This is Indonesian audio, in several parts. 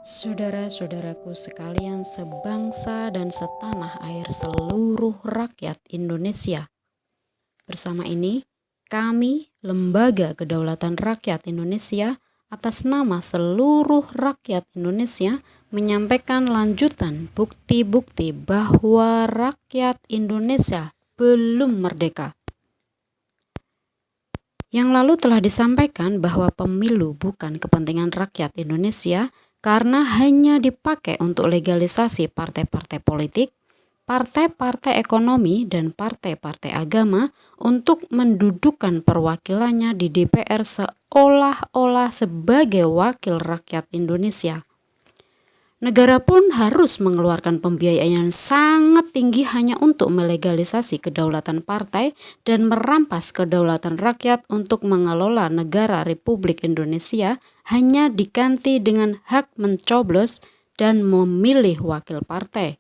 Saudara-saudaraku sekalian sebangsa dan setanah air seluruh rakyat Indonesia. Bersama ini, kami, Lembaga Kedaulatan Rakyat Indonesia, atas nama seluruh rakyat Indonesia, menyampaikan lanjutan bukti-bukti bahwa rakyat Indonesia belum merdeka. Yang lalu telah disampaikan bahwa pemilu bukan kepentingan rakyat Indonesia, karena hanya dipakai untuk legalisasi partai-partai politik, partai-partai ekonomi, dan partai-partai agama untuk mendudukan perwakilannya di DPR seolah-olah sebagai wakil rakyat Indonesia. Negara pun harus mengeluarkan pembiayaan yang sangat tinggi hanya untuk melegalisasi kedaulatan partai dan merampas kedaulatan rakyat untuk mengelola negara Republik Indonesia hanya diganti dengan hak mencoblos dan memilih wakil partai.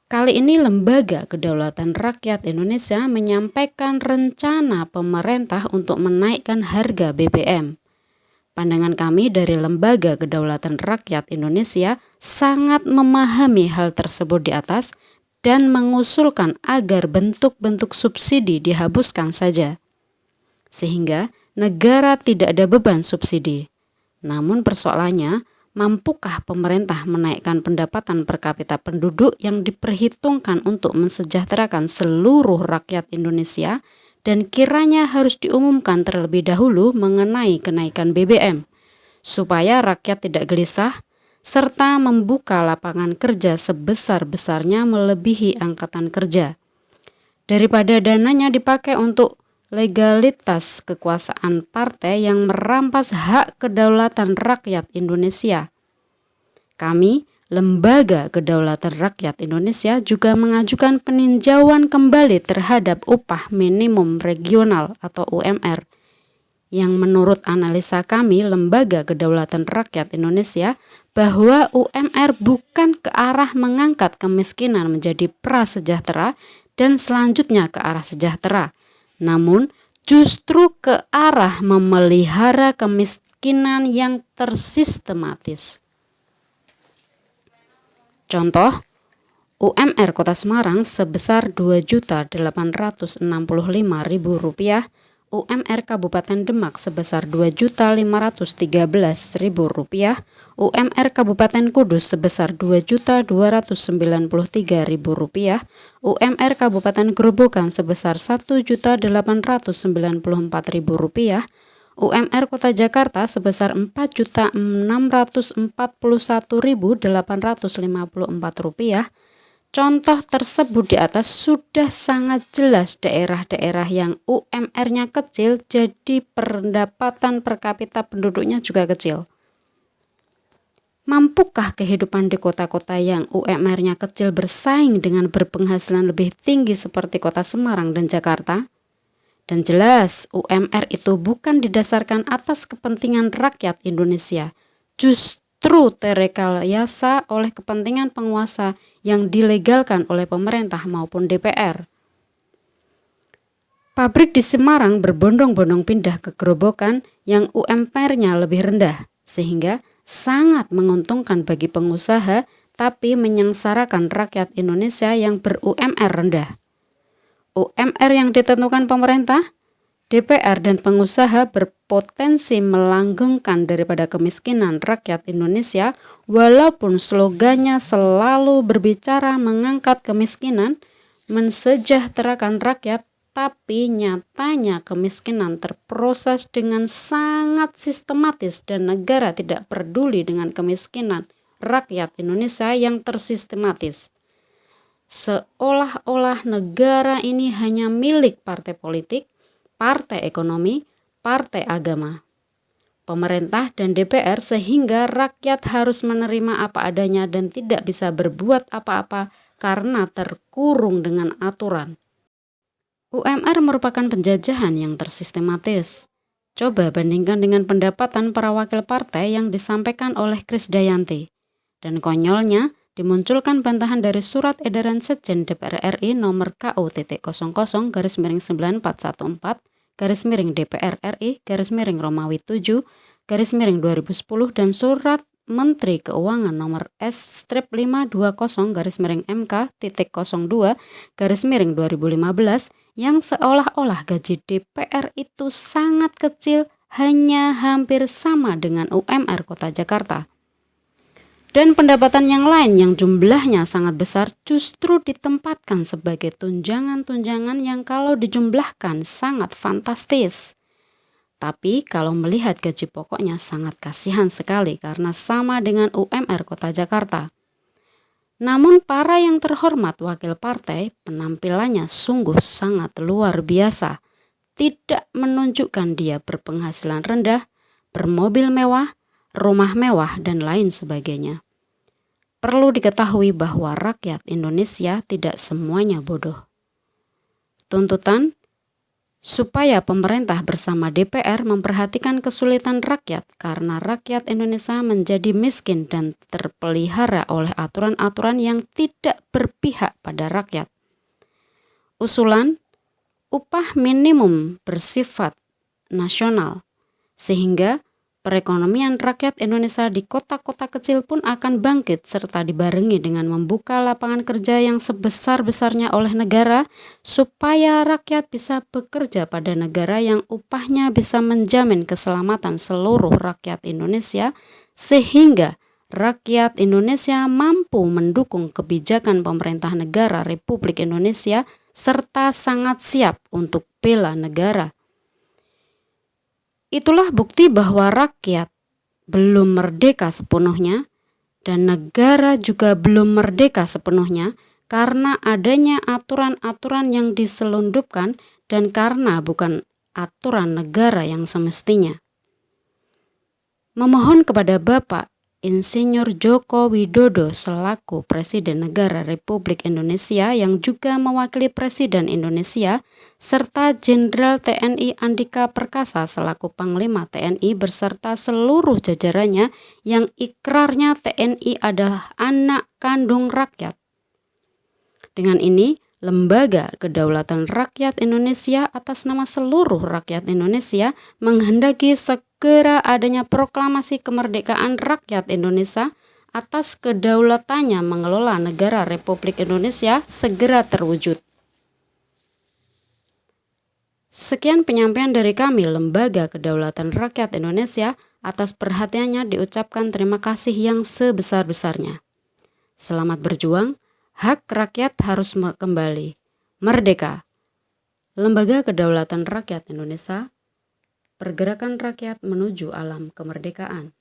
Kali ini Lembaga Kedaulatan Rakyat Indonesia menyampaikan rencana pemerintah untuk menaikkan harga BBM. Pandangan kami dari Lembaga Kedaulatan Rakyat Indonesia sangat memahami hal tersebut di atas dan mengusulkan agar bentuk-bentuk subsidi dihapuskan saja, sehingga negara tidak ada beban subsidi. Namun persoalannya, mampukah pemerintah menaikkan pendapatan per kapita penduduk yang diperhitungkan untuk mensejahterakan seluruh rakyat Indonesia? Dan kiranya harus diumumkan terlebih dahulu mengenai kenaikan BBM, supaya rakyat tidak gelisah, serta membuka lapangan kerja sebesar-besarnya melebihi angkatan kerja. Daripada dananya dipakai untuk legalitas kekuasaan partai yang merampas hak kedaulatan rakyat Indonesia. Kami, Lembaga Kedaulatan Rakyat Indonesia, juga mengajukan peninjauan kembali terhadap upah minimum regional atau UMR, yang menurut analisa kami Lembaga Kedaulatan Rakyat Indonesia bahwa UMR bukan ke arah mengangkat kemiskinan menjadi prasejahtera dan selanjutnya ke arah sejahtera, namun justru ke arah memelihara kemiskinan yang tersistematis. Contoh, UMR Kota Semarang sebesar Rp2.865.000, UMR Kabupaten Demak sebesar Rp2.513.000, UMR Kabupaten Kudus sebesar Rp2.293.000, UMR Kabupaten Grobogan sebesar Rp1.894.000, UMR Kota Jakarta sebesar Rp4.641.854. Contoh tersebut di atas sudah sangat jelas daerah-daerah yang UMR-nya kecil, jadi pendapatan per kapita penduduknya juga kecil. Mampukah kehidupan di kota-kota yang UMR-nya kecil bersaing dengan berpenghasilan lebih tinggi seperti Kota Semarang dan Jakarta? Dan jelas UMR itu bukan didasarkan atas kepentingan rakyat Indonesia, justru terekayasa oleh kepentingan penguasa yang dilegalkan oleh pemerintah maupun DPR. Pabrik di Semarang berbondong-bondong pindah ke Grobogan yang UMR-nya lebih rendah, sehingga sangat menguntungkan bagi pengusaha tapi menyengsarakan rakyat Indonesia yang ber-UMR rendah. UMR yang ditentukan pemerintah, DPR, dan pengusaha berpotensi melanggengkan daripada kemiskinan rakyat Indonesia, walaupun slogannya selalu berbicara mengangkat kemiskinan, mensejahterakan rakyat, tapi nyatanya kemiskinan terproses dengan sangat sistematis dan negara tidak peduli dengan kemiskinan rakyat Indonesia yang tersistematis. Seolah-olah negara ini hanya milik partai politik, partai ekonomi, partai agama, pemerintah, dan DPR, sehingga rakyat harus menerima apa adanya dan tidak bisa berbuat apa-apa karena terkurung dengan aturan. UMR merupakan penjajahan yang tersistematis. Coba bandingkan dengan pendapatan para wakil partai yang disampaikan oleh Krisdayanti. Dan konyolnya, dimunculkan bantahan dari Surat Edaran Sekjen DPR RI nomor KU.00-9414/DPR RI Romawi 7 S/2010 dan Surat Menteri Keuangan nomor S/520-MK-02-2015 yang seolah-olah gaji DPR itu sangat kecil, hanya hampir sama dengan UMR Kota Jakarta. Dan pendapatan yang lain yang jumlahnya sangat besar justru ditempatkan sebagai tunjangan-tunjangan yang kalau dijumlahkan sangat fantastis. Tapi kalau melihat gaji pokoknya sangat kasihan sekali karena sama dengan UMR Kota Jakarta. Namun para yang terhormat wakil partai penampilannya sungguh sangat luar biasa. Tidak menunjukkan dia berpenghasilan rendah, bermobil mewah, rumah mewah, dan lain sebagainya. Perlu diketahui bahwa rakyat Indonesia tidak semuanya bodoh. Tuntutan supaya pemerintah bersama DPR memperhatikan kesulitan rakyat karena rakyat Indonesia menjadi miskin dan terpelihara oleh aturan-aturan yang tidak berpihak pada rakyat. Usulan upah minimum bersifat nasional sehingga perekonomian rakyat Indonesia di kota-kota kecil pun akan bangkit serta dibarengi dengan membuka lapangan kerja yang sebesar-besarnya oleh negara supaya rakyat bisa bekerja pada negara yang upahnya bisa menjamin keselamatan seluruh rakyat Indonesia sehingga rakyat Indonesia mampu mendukung kebijakan pemerintah negara Republik Indonesia serta sangat siap untuk bela negara. Itulah bukti bahwa rakyat belum merdeka sepenuhnya dan negara juga belum merdeka sepenuhnya karena adanya aturan-aturan yang diselundupkan dan karena bukan aturan negara yang semestinya. Memohon kepada Bapak Insinyur Joko Widodo selaku Presiden Negara Republik Indonesia yang juga mewakili Presiden Indonesia serta Jenderal TNI Andika Perkasa selaku Panglima TNI beserta seluruh jajarannya yang ikrarnya TNI adalah anak kandung rakyat. Dengan ini, Lembaga Kedaulatan Rakyat Indonesia atas nama seluruh rakyat Indonesia menghendaki segera adanya proklamasi kemerdekaan rakyat Indonesia atas kedaulatannya mengelola negara Republik Indonesia segera terwujud. Sekian penyampaian dari kami Lembaga Kedaulatan Rakyat Indonesia, atas perhatiannya diucapkan terima kasih yang sebesar-besarnya. Selamat berjuang. Hak rakyat harus kembali. Merdeka. Lembaga Kedaulatan Rakyat Indonesia, pergerakan rakyat menuju alam kemerdekaan.